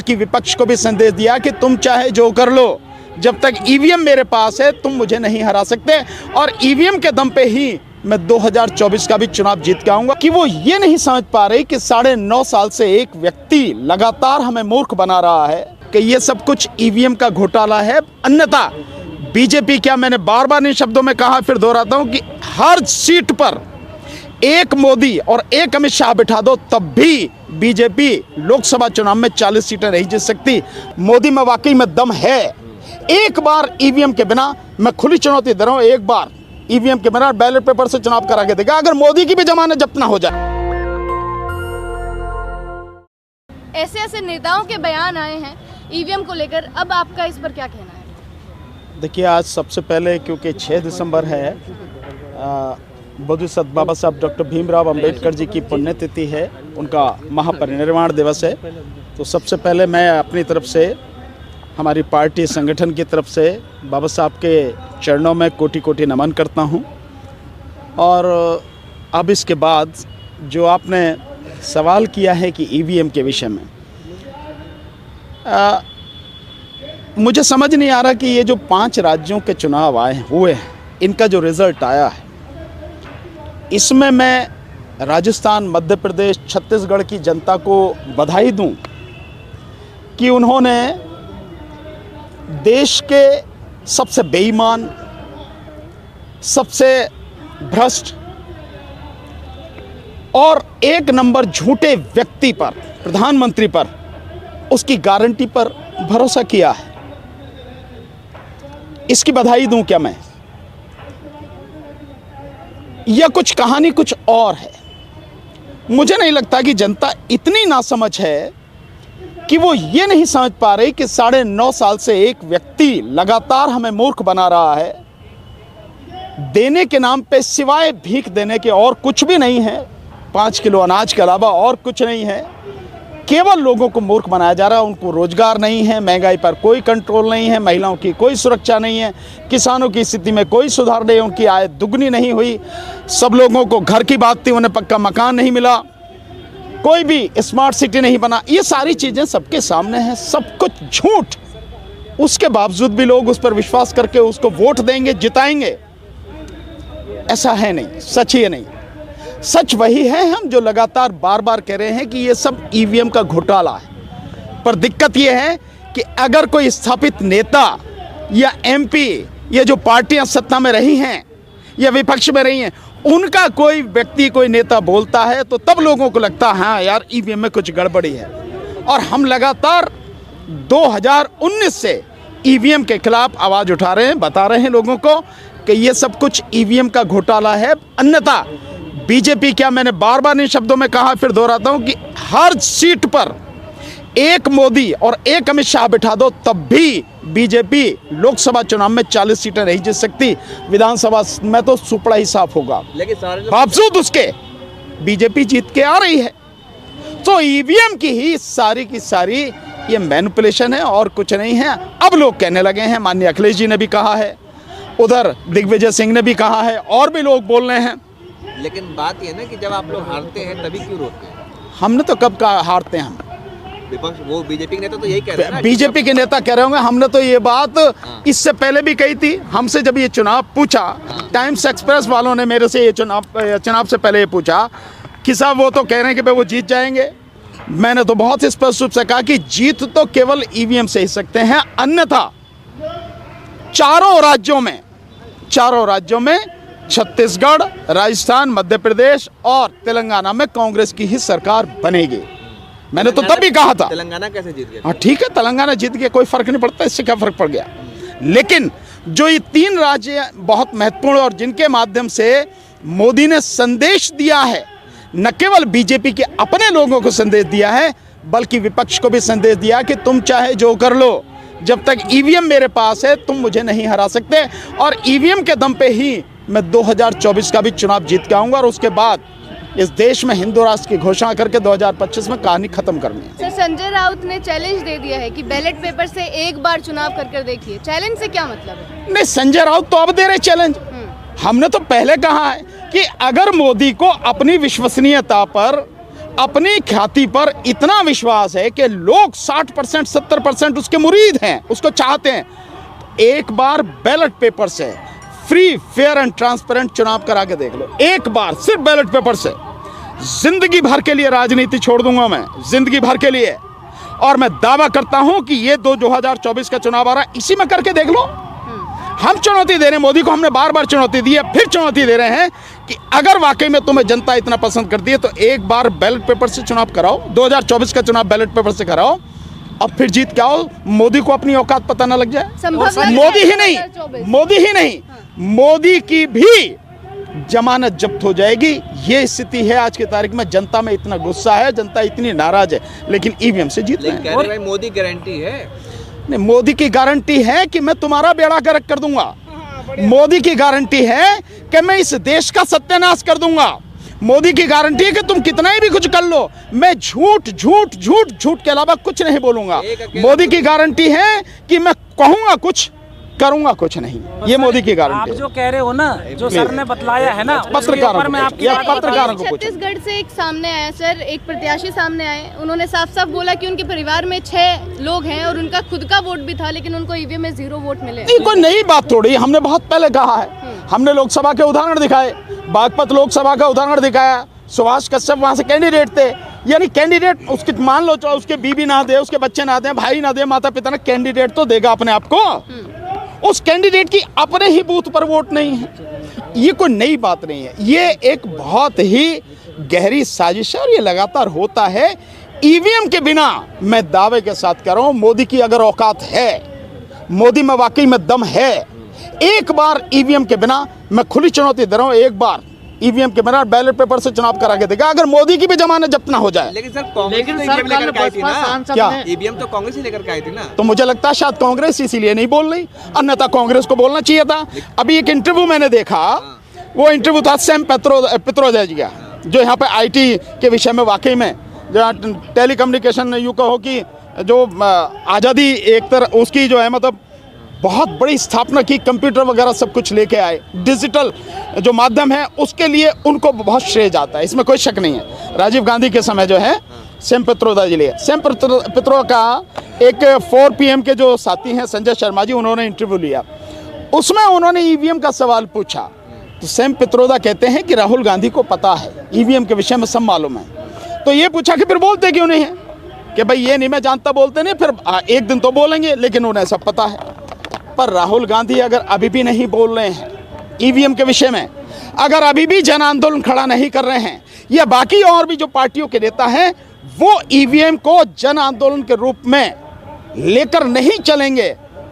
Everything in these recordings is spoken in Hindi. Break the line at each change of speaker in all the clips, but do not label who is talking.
बल्कि विपक्ष को भी संदेश दिया कि तुम चाहे जो कर लो, जब तक ईवीएम मेरे पास है तुम मुझे नहीं हरा सकते, और ईवीएम के दम पे ही मैं 2024 का भी चुनाव जीत के आऊंगा। कि वो ये नहीं समझ पा रही कि 9.5 साल से एक व्यक्ति लगातार हमें मूर्ख बना रहा है कि ये सब कुछ ईवीएम का घोटाला है। अन्यथा बीजेपी, क्या मैंने बार बार इन शब्दों में कहा, फिर दोहराता हूं कि हर सीट पर एक मोदी और एक अमित शाह बिठा दो तब भी बीजेपी लोकसभा चुनाव में 40 सीटें नहीं जीत सकती। मोदी में वाकई में दम है। एक बार ईवीएम के बिना, मैं खुली चुनौती दे रहा हूं, एक बार ईवीएम के बिना बैलेट पेपर से चुनाव करा के देगा, अगर मोदी की भी जमानत जब्त ना हो जाए।
ऐसे ऐसे नेताओं के बयान आए हैं ईवीएम को लेकर, अब आपका इस पर क्या कहना है?
देखिए, आज सबसे पहले क्योंकि 6 दिसंबर है, बोधिसत्व बाबा साहब डॉक्टर भीमराव अंबेडकर जी की पुण्यतिथि है, उनका महापरिनिर्वाण दिवस है। तो सबसे पहले मैं अपनी तरफ से, हमारी पार्टी संगठन की तरफ से बाबा साहब के चरणों में कोटि कोटि नमन करता हूं। और अब इसके बाद जो आपने सवाल किया है कि ईवीएम के विषय में, मुझे समझ नहीं आ रहा कि ये जो 5 राज्यों के चुनाव हुए हैं, इनका जो रिज़ल्ट आया है, इसमें मैं राजस्थान, मध्य प्रदेश, छत्तीसगढ़ की जनता को बधाई दूं कि उन्होंने देश के सबसे बेईमान, सबसे भ्रष्ट और एक नंबर झूठे व्यक्ति पर, प्रधानमंत्री पर, उसकी गारंटी पर भरोसा किया है। इसकी बधाई दूं क्या मैं? यह कुछ कहानी कुछ और है। मुझे नहीं लगता कि जनता इतनी नासमझ है कि वो ये नहीं समझ पा रही कि 9.5 साल से एक व्यक्ति लगातार हमें मूर्ख बना रहा है। देने के नाम पे सिवाय भीख देने के और कुछ भी नहीं है। 5 किलो अनाज के अलावा और कुछ नहीं है। केवल लोगों को मूर्ख बनाया जा रहा है। उनको रोजगार नहीं है, महंगाई पर कोई कंट्रोल नहीं है, महिलाओं की कोई सुरक्षा नहीं है, किसानों की स्थिति में कोई सुधार नहीं, उनकी आय दुगनी नहीं हुई। सब लोगों को घर की बात थी, उन्हें पक्का मकान नहीं मिला, कोई भी स्मार्ट सिटी नहीं बना। ये सारी चीज़ें सबके सामने हैं, सब कुछ झूठ। उसके बावजूद भी लोग उस पर विश्वास करके उसको वोट देंगे, जिताएंगे। ऐसा है नहीं, सच ही नहीं। सच वही है हम जो लगातार बार बार कह रहे हैं कि ये सब ईवीएम का घोटाला है। पर दिक्कत ये है कि अगर कोई स्थापित नेता या एमपी, ये जो पार्टियां सत्ता में रही हैं या विपक्ष में रही हैं, उनका कोई व्यक्ति, कोई नेता बोलता है तो तब लोगों को लगता है हाँ यार ईवीएम में कुछ गड़बड़ी है। और हम लगातार 2019 से ईवीएम के खिलाफ आवाज़ उठा रहे हैं, बता रहे हैं लोगों को कि ये सब कुछ ईवीएम का घोटाला है। अन्यथा बीजेपी, क्या मैंने बार बार इन शब्दों में कहा, फिर दोहराता हूं कि हर सीट पर एक मोदी और एक अमित शाह बिठा दो तब भी बीजेपी लोकसभा चुनाव में 40 सीटें नहीं जीत सकती। विधानसभा में तो सुपड़ा ही साफ होगा। लेकिन बावजूद उसके बीजेपी जीत के आ रही है। तो ईवीएम की ही सारी की सारी ये मैनिपुलेशन है और कुछ नहीं है। अब लोग कहने लगे हैं, माननीय अखिलेश जी ने भी कहा है, उधर दिग्विजय सिंह ने भी कहा है, और भी लोग बोल रहे हैं।
लेकिन बात यह ना कि जब आप लोग हारते हैं तभी क्यों रोकते हैं?
हमने तो कब कहा हारते हैं? हम
विपक्ष, वो बीजेपी के नेता तो यही कह रहे हैं ना।
बीजेपी के नेता कह रहे होंगे, हमने तो ये बात इससे पहले भी कही थी। हमसे जब ये चुनाव पूछा, टाइम्स एक्सप्रेस वालों ने मेरे से ये चुनाव से पहले ये पूछा कि साहब वो तो कह रहे हैं कि भाई वो जीत जाएंगे। मैंने तो बहुत स्पष्ट रूप से कहा कि जीत तो केवल ईवीएम से ही सकते हैं, अन्यथा चारों राज्यों में छत्तीसगढ़, राजस्थान, मध्य प्रदेश और तेलंगाना में कांग्रेस की ही सरकार बनेगी। मैंने तो तब भी कहा था।
तेलंगाना कैसे जीत गया?
हाँ ठीक है, तेलंगाना जीत गया, कोई फर्क नहीं पड़ता, इससे क्या फर्क पड़ गया। लेकिन जो ये 3 राज्य बहुत महत्वपूर्ण और जिनके माध्यम से मोदी ने संदेश दिया है, न केवल बीजेपी के अपने लोगों को संदेश दिया है, बल्कि विपक्ष को भी संदेश दिया कि तुम चाहे जो कर लो, जब तक ईवीएम मेरे पास है तुम मुझे नहीं हरा सकते। और ईवीएम के दम पे ही मैं 2024 का भी चुनाव जीत के आऊंगा और उसके बाद इस देश में हिंदू राष्ट्र की घोषणा करके 2025 में कहानी खत्म करनी है।
सर, संजय राउत ने चैलेंज दे दिया है कि बैलेट पेपर से एक बार चुनाव कर देखिए। चैलेंज से क्या मतलब है?
नहीं, संजय राउत तो अब दे रहे चैलेंज। हमने तो पहले कहा है कि अगर मोदी को अपनी विश्वसनीयता पर अपनी ख्याति पर इतना विश्वास है कि लोग 60% 70% उसके मुरीद हैं, उसको चाहते हैं, एक बार बैलेट पेपर से फ्री फेयर एंड ट्रांसपेरेंट चुनाव करा के देख लो, एक बार सिर्फ बैलेट पेपर से। जिंदगी भर के लिए राजनीति छोड़ दूंगा मैं, जिंदगी भर के लिए। और मैं दावा करता हूं कि ये 2024 का चुनाव आ रहा है, इसी में करके देख लो। हम चुनौती दे रहे हैं मोदी को, हमने बार बार चुनौती दी है, फिर चुनौती दे रहे हैं कि अगर वाकई में तुम्हें जनता इतना पसंद करती है तो एक बार बैलेट पेपर से चुनाव कराओ, 2024 का चुनाव बैलेट पेपर से कराओ, अब फिर जीत के आओ। मोदी को अपनी औकात पता ना लग जाए। मोदी ही नहीं, मोदी की भी जमानत जब्त हो जाएगी। ये स्थिति है आज की तारीख में। जनता में इतना गुस्सा है, जनता इतनी नाराज है, लेकिन ईवीएम से जीत रहे हैं।
लेकिन भाई मोदी गारंटी है,
नहीं, मोदी की गारंटी है कि मैं तुम्हारा बेड़ा गर्क कर दूंगा। मोदी की गारंटी है कि मैं इस देश का सत्यानाश कर दूंगा। मोदी की गारंटी है कि तुम कितना ही भी कुछ कर लो, मैं झूठ झूठ झूठ झूठ के अलावा कुछ नहीं बोलूंगा। मोदी की गारंटी है कि मैं कहूंगा कुछ, करूंगा कुछ नहीं। ये मोदी की गारंटी
आप जो कह रहे हो ना, जो सर ने बतलाया है ना,
पत्रकारों को पूछो।
छत्तीसगढ़ से एक सामने आया सर, एक प्रत्याशी सामने आए, उन्होंने साफ साफ बोला कि उनके परिवार में 6 लोग हैं और उनका खुद का वोट भी था, लेकिन उनको ईवीएम में 0 वोट मिले।
नहीं, कोई नई बात थोड़ी, हमने बहुत पहले कहा है। हमने लोकसभा के उदाहरण दिखाए, बागपत लोकसभा का उदाहरण दिखाया, सुभाष कश्यप वहां से कैंडिडेट थे, यानी कैंडिडेट उसके मान लो उसके बीबी ना दे, उसके बच्चे ना दे, भाई ना दे, माता पिता ने, कैंडिडेट तो देगा अपने आप को। उस कैंडिडेट की अपने ही बूथ पर वोट नहीं है। ये कोई नई बात नहीं है, ये एक बहुत ही गहरी साजिश है और ये लगातार होता है। ईवीएम के बिना मैं दावे के साथ कह रहा हूं, मोदी की अगर औकात है, मोदी में वाकई में दम है, एक बार ईवीएम के बिना, मैं खुली चुनौती दे रहा हूं, एक बार ईवीएम के बिना बैलेट पेपर से चुनाव करा के देगा, अगर मोदी की भी जमानत जब्त ना हो जाए।
लेकिन सर कांग्रेस तो ईवीएम लेकर के आई थी ना,
क्या
ईवीएम तो कांग्रेस ही लेकर के आई थी ना।
तो मुझे लगता है शायद कांग्रेस इसीलिए नहीं बोल रही, अन्यथा कांग्रेस को बोलना चाहिए था। अभी एक इंटरव्यू मैंने देखा, वो इंटरव्यू था सैम पित्रोदा जी का, जो यहाँ पे आईटी के विषय में वाकई में, जो टेलीकम्युनिकेशन यूँ कहो कि जो आज़ादी एक तरह उसकी जो है, मतलब बहुत बड़ी स्थापना की, कंप्यूटर वगैरह सब कुछ लेके आए, डिजिटल जो माध्यम है उसके लिए उनको बहुत श्रेय जाता है, इसमें कोई शक नहीं है। राजीव गांधी के समय जो है सैम पित्रोदा जी लिए, सैम पित्रोदा का एक 4 PM के जो साथी हैं संजय शर्मा जी, उन्होंने इंटरव्यू लिया, उसमें उन्होंने ईवीएम का सवाल पूछा, तो सैम पित्रोदा कहते हैं कि राहुल गांधी को पता है ईवीएम के विषय में, सब मालूम है। तो ये पूछा कि फिर बोलते क्यों नहीं है, कि भाई ये नहीं मैं जानता, बोलते नहीं, फिर एक दिन तो बोलेंगे, लेकिन उन्हें सब पता है। पर राहुल गांधी अगर अभी भी नहीं बोल रहे हैं ईवीएम के विषय में, अगर अभी भी जन आंदोलन खड़ा नहीं कर रहे हैं, या बाकी और भी जो पार्टियों के नेता हैं वो ईवीएम को जन आंदोलन के रूप में लेकर नहीं चलेंगे,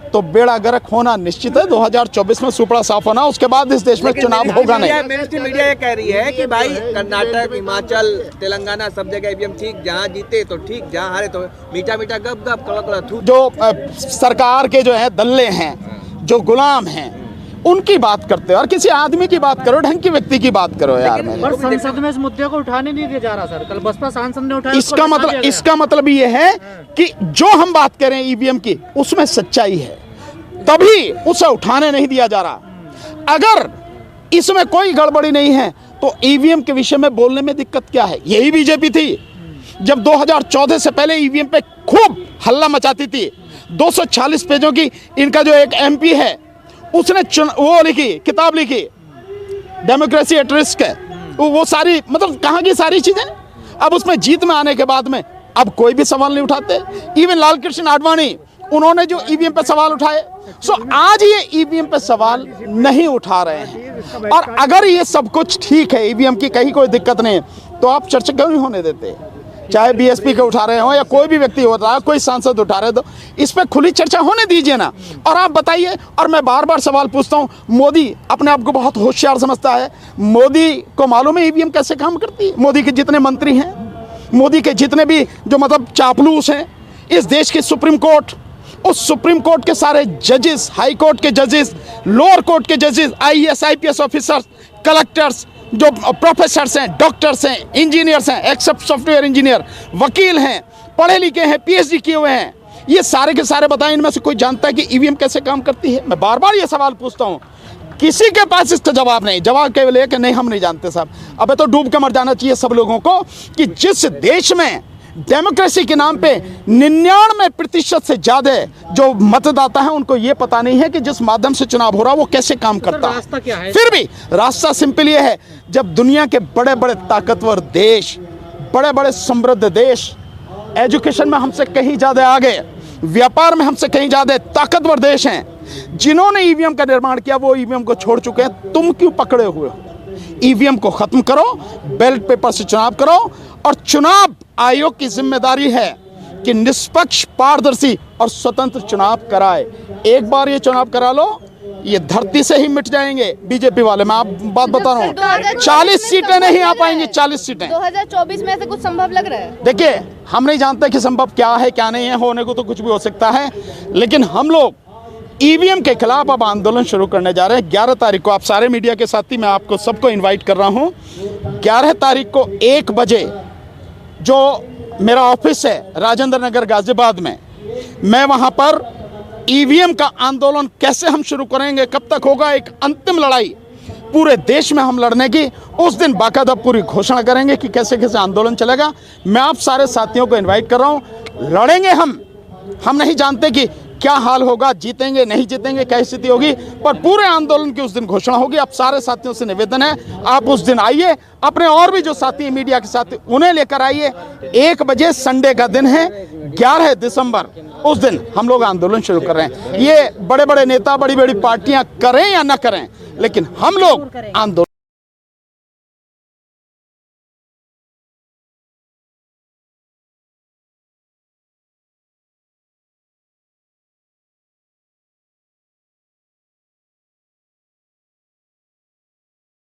तो बेड़ा गर्क होना निश्चित है। 2024 में सुपड़ा साफ होना, उसके बाद इस देश में चुनाव होगा नहीं।
मीडिया ये कह रही है कि भाई कर्नाटक, हिमाचल, तेलंगाना सब जगह ईवीएम ठीक, जहाँ जीते तो ठीक, जहाँ हारे तो मीठा मीठा गप गप कड़ा कड़ा थू।
जो सरकार के जो है दल्ले हैं, जो गुलाम हैं, उनकी बात करते हो, और किसी आदमी की बात करो, ढंग के व्यक्ति की बात करो यार।
पर संसद में इस मुद्दे को उठाने नहीं दिया जा रहा सर, कल बसपा सांसद ने उठाया।
इसका मतलब ये है कि जो हम बात करें ईवीएम की, उसमें सच्चाई है, तभी उसे उठाने नहीं दिया जा रहा। अगर इसमें कोई गड़बड़ी नहीं है तो ईवीएम के विषय में बोलने में दिक्कत क्या है। यही बीजेपी थी जब 2014 से पहले ईवीएम पे खूब हल्ला मचाती थी। 240 पेजों की इनका जो एक एमपी है, उसने वो लिखी, किताब लिखी, डेमोक्रेसी एट रिस्क है, वो सारी, मतलब कहाँ की सारी चीजें। अब उसमें जीत में आने के बाद में अब कोई भी सवाल नहीं उठाते। इवन लाल कृष्ण आडवाणी, उन्होंने जो ईवीएम पे सवाल उठाए, सो आज ये ईवीएम पे सवाल नहीं उठा रहे हैं। और अगर ये सब कुछ ठीक है, ईवीएम की कहीं कोई दिक्कत नहीं है, तो आप चर्चा क्यों नहीं होने देते। चाहे बीएसपी के उठा रहे हो या कोई भी व्यक्ति हो रहा है, कोई सांसद उठा रहे, तो इस पे खुली चर्चा होने दीजिए ना। और आप बताइए, और मैं बार बार सवाल पूछता हूँ, मोदी अपने आप को बहुत होशियार समझता है, मोदी को मालूम है ईवीएम कैसे काम करती है। मोदी के जितने मंत्री हैं, मोदी के जितने भी जो मतलब चापलूस हैं, इस देश की सुप्रीम कोर्ट, उस सुप्रीम कोर्ट के सारे जजेस, हाई कोर्ट के जजेस, लोअर कोर्ट के जजेस, आईएएस आईपीएस ऑफिसर्स, कलेक्टर्स, जो प्रोफेसर्स हैं, डॉक्टर्स हैं, इंजीनियर्स हैं, एक्सेप्ट सॉफ्टवेयर इंजीनियर, वकील हैं, पढ़े लिखे हैं, पीएचडी किए हुए हैं, ये सारे के सारे बताएं, इनमें से कोई जानता है कि ईवीएम कैसे काम करती है। मैं बार बार ये सवाल पूछता हूँ, किसी के पास इसका जवाब नहीं। जवाब केवल है कि नहीं, हम नहीं जानते साहब। अबे तो डूब के मर जाना चाहिए सब लोगों को कि जिस देश में डेमोक्रेसी के नाम पे 99% से ज्यादा जो मतदाता हैं उनको ये पता नहीं है कि जिस माध्यम से चुनाव हो रहा है वो कैसे काम करता है।
रास्ता क्या है?
फिर भी रास्ता सिंपल ये है, जब दुनिया के बड़े बड़े ताकतवर देश, बड़े बड़े समृद्ध देश एजुकेशन में हमसे कहीं ज्यादा आगे, व्यापार में हमसे कहीं ज्यादा ताकतवर देश हैं, जिन्होंने ईवीएम का निर्माण किया वो ईवीएम को छोड़ चुके हैं। तुम क्यों पकड़े हुए हो? ईवीएम को खत्म करो, बैलेट पेपर से चुनाव करो, और चुनाव आयोग की जिम्मेदारी है कि निष्पक्ष, पारदर्शी और स्वतंत्र चुनाव कराए। एक बार ये चुनाव करा लो, ये धरती से ही मिट जाएंगे बीजेपी वाले। मैं आप बात बता रहा हूँ, 40 सीटें नहीं आ पाएंगी, 40 सीटें।
2024 में ऐसे कुछ संभव लग रहा है?
देखिए, हम नहीं जानते कि संभव क्या है क्या नहीं है, होने को तो कुछ भी हो सकता है, लेकिन हम लोग ईवीएम के खिलाफ अब आंदोलन शुरू करने जा रहे हैं। 11 तारीख को आप सारे मीडिया के साथी, मैं आपको सबको इनवाइट कर रहा हूं। 11 तारीख को 1 बजे जो मेरा ऑफिस है राजेंद्र नगर गाजियाबाद में, मैं वहां पर ईवीएम का आंदोलन कैसे हम शुरू करेंगे, कब तक होगा, एक अंतिम लड़ाई पूरे देश में हम लड़ने की उस दिन बाकायदा पूरी घोषणा करेंगे कि कैसे कैसे आंदोलन चलेगा। मैं आप सारे साथियों को इनवाइट कर रहा हूं। लड़ेंगे हम नहीं जानते कि क्या हाल होगा, जीतेंगे नहीं जीतेंगे, क्या स्थिति होगी, पर पूरे आंदोलन की उस दिन घोषणा होगी। आप सारे साथियों से निवेदन है, आप उस दिन आइए, अपने और भी जो साथी मीडिया के साथी उन्हें लेकर आइए। 1 बजे संडे का दिन है, 11 दिसंबर, उस दिन हम लोग आंदोलन शुरू कर रहे हैं। ये बड़े बड़े नेता, बड़ी बड़ी पार्टियां करें या ना करें, लेकिन हम लोग आंदोलन